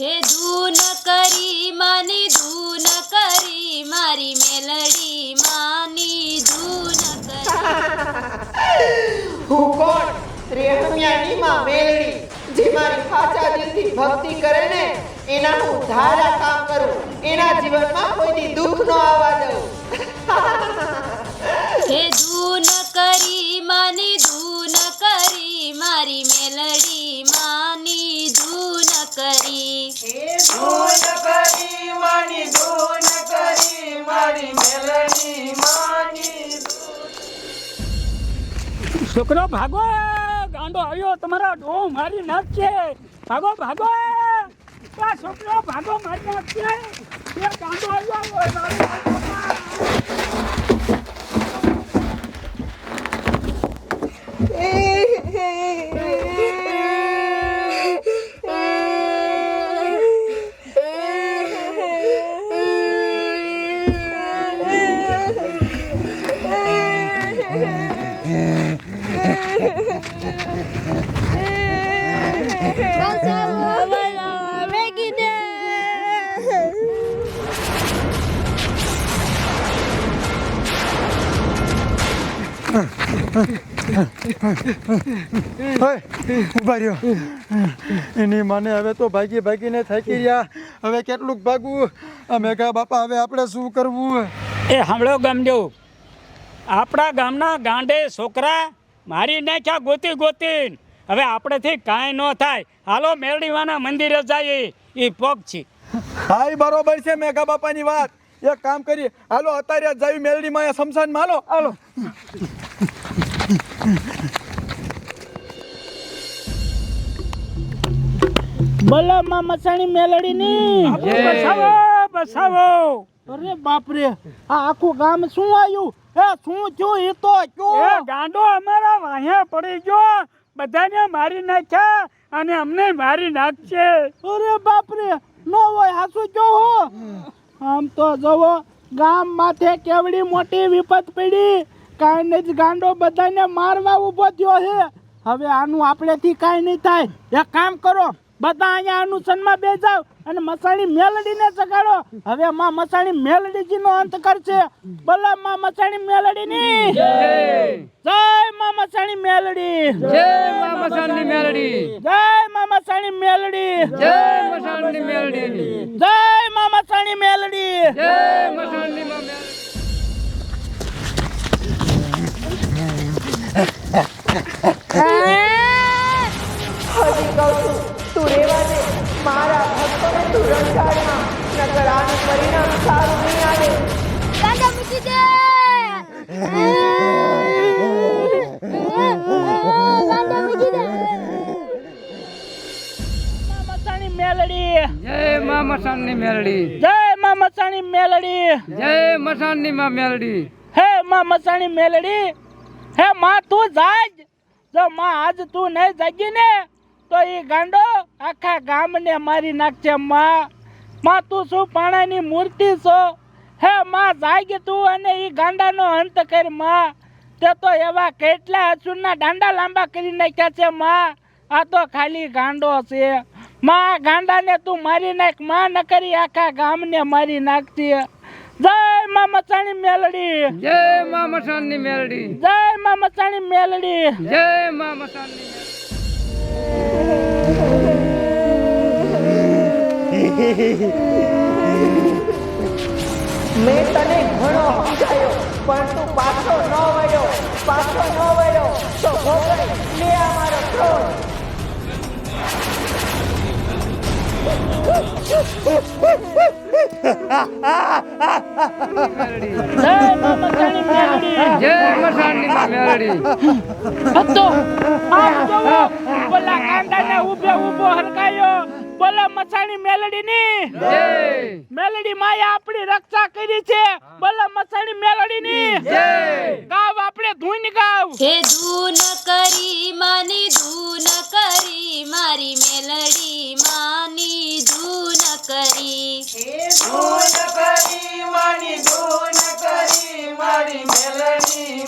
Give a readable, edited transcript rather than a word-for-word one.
હે ધૂન કરી માની ધૂન કરી મારી મેલડી માની ધૂન કરી હું કોણ? રેણમિયાની માં મેલડી, જે મારી સાચા દિલથી ભક્તિ કરે ને એના હું ધારા કામ કરું, એના જીવનમાં કોઈની દુઃખ ન આવવા દઉં. હે ધૂન કરી માની ધૂન કરી મારી મેલડી માની ધૂન કરી હે ધૂન કરી માની ધૂન કરી મારી મેલડી માની. છોકરો ભાગો, ગાંડો આવ્યો તમારા ડો મારી નાખશે. ભાગો ભાગો, આ છોકરો ભાગો મારી નાખશે. એ ગાંડો આવ્યો હોય મારી ઉભા રહ્યો. એની માને હવે તો ભાગી ભાગીને થાકી રહ્યા. હવે કેટલુંક ભાગવું? આ મેઘા બાપા હવે આપણે શું કરવું? એ સાંભળો ગામજો, આપણા ગામના ગાંડે છોકરા મારી નાખ્યા ગોતી ગોતીને. હવે આપણેથી કાંઈ ન થાય. હાલો મેલડીવાના મંદિરે જઈએ, એ પગ છે. હા, ઈ બરોબર છે મેઘા બાપાની વાત. એક કામ કરીએ, હાલો અત્યારે જ જાવી મેલડીમાં શમશાનમાં. હાલો હાલો. બોલો માં મસાણી મેલડીની બસાવો બસાવો. અરે બાપ રે, આ આખું ગામ શું આવ્યું? એ શું થયું એ તો કયો? એ ગાંડો અમારા વાહ્યા પડી ગયો, બધાને મારી નાખ્યા અને અમને મારી નાખશે. અરે બાપ રે, નો હોય હાસુ કયો હો? આમ તો જવો ગામ માથે કેવડી મોટી વિપત પડી, કાંઈ જ ગાંડો બધાને મારવા ઊભો થયો છે. હવે આનું આપણેથી કાંઈ નહીં થાય. એક કામ કરો, બધા અહીંયા અનુસનમાં બે જાવ અને મસાણી મેલડીને જગાડો. હવે માં મસાણી મેલડીજીનો અંત કરશે. બોલો માં મસાણી મેલડીની જય. જય માં મસાણી મેલડી. જય મા મસાણની મેલડી. જય માં મસાણી મેલડી. જય મસાણની મેલડી. જય માં મસાણી મેલડી. જય મસાણની મેલડી. હજી કહું છું, તું રેવા દે. મારા ભક્તોને તું રંગાડમાં, નકર આનું પરિણામ સારું નહીં આવે. ગાંડા મૂકી દે. ગાંડા મૂકી દે. માં મસાણી મેલડી. જય મા મસાણની મેલડી. જય માં મસાણી મેલડી. જય મસાણની માં મેલડી. હે માં મસાણી મેલડી, હે માં તું જાગ. જો માં આજ તું નહીં જાગી ને તો ઈ ગાંડો આખા ગામને મારી નાખશે. માં તું શું પાણાની મૂર્તિ છો? હે માં જાગી તું અને ઈ ગાંડાનો અંત કર. માં તે તો એવા કેટલા અસુરના દાંડા લાંબા કરી નાખ્યા છે. માં આ તો ખાલી ગાંડો છે. માં ગાંડાને તું મારી નાખ. માં ન કરી આખા ગામને મારી નાખતી. જય માં મસાણી મેલડી. જય મા મસાણની મેલડી. જય માં મસાણી મેલડી. જય મા મસાણની મેલડી. મેં તને ઘણો સમજાયો, પણ તું પાછો ન વળ્યો. પાછો ન વળ્યો તો ભોગવ લે આ મારો ક્રોધ. જય માં મસાણી મેલડી. જય મસાણની મેલડી. હતો આમ જોવો, બોલા ગાંડાને ઊભે ઊભો હરકાયો. બોલા મસાણી મેલડીની જય. મેલડી માએ આપણી રક્ષા કરી છે. બોલા મસાણી મેલડીની જય. ગાવ આપણે ધૂન ગાવ. હે ધૂન કરી માની ધૂન કરી મારી મેલડી માની ધૂન કરી હે ધૂન કરી માની ધૂન કરી મારી મેલડી